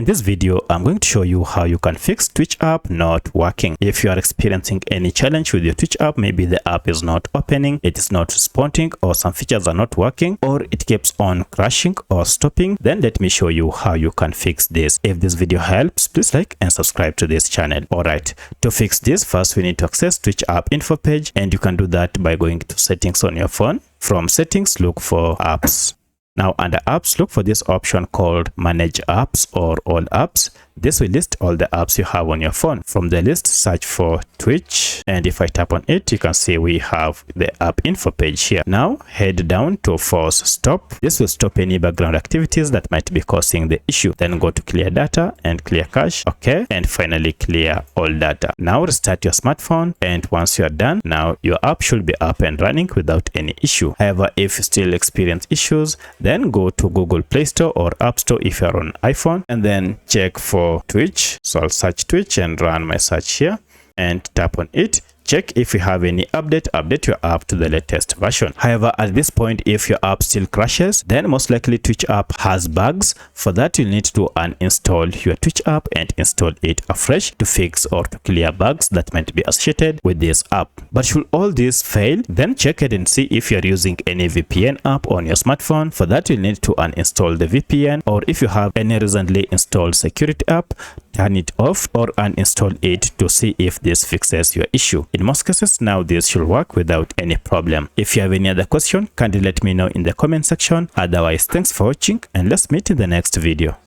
In this video, I'm going to show you how you can fix Twitch app not working. If you are experiencing any challenge with your Twitch app, maybe the app is not opening, it is not responding, or some features are not working, or it keeps on crashing or stopping, then let me show you how you can fix this. If this video helps, please like and subscribe to this channel. Alright, to fix this, first we need to access Twitch app info page, and you can do that by going to settings on your phone. From settings, look for apps. Now under apps, look for this option called manage apps or all apps. This will list all the apps you have on your phone. From the list, search for Twitch, and if I tap on it, you can see we have the app info page here. Now head down to force stop. This will stop any background activities that might be causing the issue. Then go to clear data and clear cache. Okay, and finally clear all data. Now restart your smartphone, and once you are done, now your app should be up and running without any issue. However, if you still experience issues, then go to Google Play Store or App Store if you are on iPhone, and then check for Twitch. So I'll search Twitch and run my search here and tap on it. Check if you have any update your app to the latest version. However, at this point, if your app still crashes, then most likely Twitch app has bugs. For that, you'll need to uninstall your Twitch app and install it afresh to fix or to clear bugs that might be associated with this app. But should all this fail, then check it and see if you're using any VPN app on your smartphone. For that, you'll need to uninstall the VPN, or if you have any recently installed security app, turn it off or uninstall it to see if this fixes your issue. In most cases, now this should work without any problem. If you have any other question, kindly let me know in the comment section. Otherwise, thanks for watching, and let's meet in the next video.